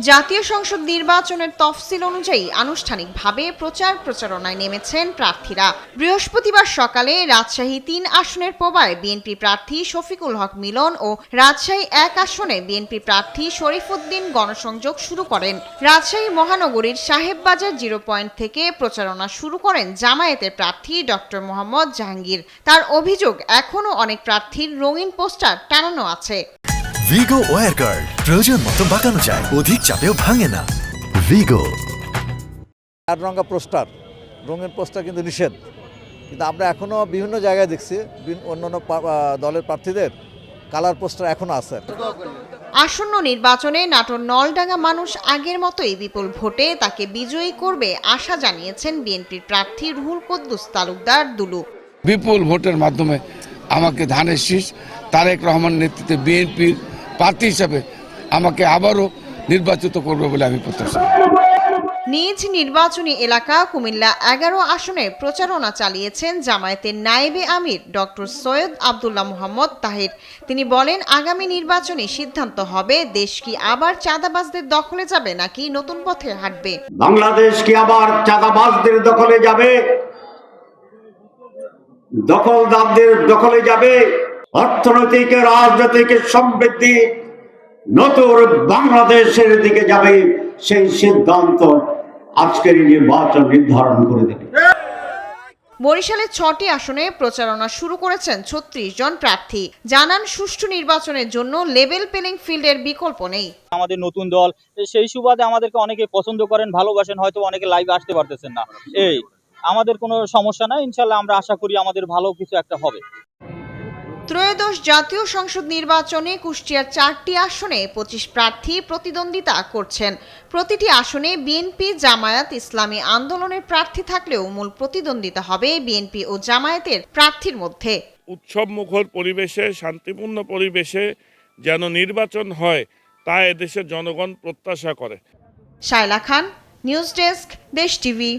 জাতীয় সংসদ নির্বাচনের তফসিল অনুযায়ী আনুষ্ঠানিকভাবে প্রচারণায় নেমেছেন প্রার্থীরা। বৃহস্পতিবার সকালে রাজশাহী ৩ আসনের পোবায় বিএনপি প্রার্থী শফিকুল হক মিলন ও রাজশাহী ১ আসনে বিএনপি প্রার্থী শরীফউদ্দীন গণসংযোগ শুরু করেন। রাজশাহী মহানগরীর সাহেববাজার 0 পয়েন্ট থেকে প্রচারণা শুরু করেন জামায়াতের প্রার্থী ডক্টর মোহাম্মদ জাহাঙ্গীর। তার অভিযোগ, এখনও অনেক প্রার্থীর রঙিন পোস্টার টানানো আছে। ভিগো ওয়্যার গার্ড প্রয়োজন মতো বাঁকানো যায়, অধিক চাপেও ভাঙে না। ভিগো। আর রঙা পোস্টার, রঙিন পোস্টার কিন্তু নিষেধ, কিন্তু আমরা এখনো বিভিন্ন জায়গায় দেখছি অন্যান্য দলের প্রার্থীদের কালার পোস্টার এখনো আছে। আসন্ন নির্বাচনে নাটোর নলডাঙ্গা মানুষ আগের মতোই বিপুল ভোটে তাকে বিজয়ী করবে আশা জানিয়েছেন বিএনপির প্রার্থী রুহুল কুদ্দুস তালুকদার দুলু। বিপুল ভোটের মাধ্যমে আমাকে ধানের শীষ তারেক রহমান নেতৃত্বে বিএনপির প্রার্থী হিসাবে আমাকে আবারও নির্বাচিত করবে বলে আমি প্রত্যাশা। নিজ নির্বাচনী এলাকা কুমিল্লা 11 আসনে প্রচারণা চালিয়েছেন জামায়াতের নায়েবে আমির ডক্টর সৈয়দ আব্দুল্লাহ মোহাম্মদ তাহির। তিনি বলেন, আগামী নির্বাচনে সিদ্ধান্ত হবে দেশ কি আবার চাঁদাবাজদের দখলে যাবে নাকি নতুন পথে হাঁটবে। বাংলাদেশ কি আবার চাঁদাবাজদের দখলে যাবে, দখলদারদের দখলে যাবে, অর্থনৈতিক রাজনৈতিক সমৃদ্ধি নতুন বাংলাদেশের দিকে যাবে, সেই সিদ্ধান্ত আজকের নির্বাচন নির্ধারণ করে দেবে। বরিশালের 6টি আসনে প্রচারণা শুরু করেছেন 36 জন প্রার্থী। জানান, সুষ্ঠু নির্বাচনের জন্য লেভেল প্লেইং ফিল্ডের বিকল্প নেই। আমাদের নতুন দল, সেই সুবাদে আমাদেরকে অনেকে পছন্দ করেন, ভালোবাসেন, হয়তো অনেকে লাইভে আসতে পারতেছেন না। আমাদের কোনো সমস্যা নাই, ইনশাল্লাহ আমরা আশা করি আমাদের ভালো কিছু একটা হবে। ত্রয়োদশ জাতীয় সংসদ নির্বাচনে কুষ্টিয়ার 4টি আসনে 25 প্রার্থী প্রতিদ্বন্দ্বিতা করছেন। প্রতিটি আসনে বিএনপি, জামায়াত, ইসলামী আন্দোলনের প্রার্থী থাকলেও মূল প্রতিদ্বন্দ্বিতা হবে বিএনপি ও জামায়াতের প্রার্থীর মধ্যে। উৎসব মুখর পরিবেশে, শান্তিপূর্ণ পরিবেশে যেন নির্বাচন হয় তা এদেশের জনগণ প্রত্যাশা করে। শায়লা খান, নিউজ ডেস্ক, দেশ টিভি।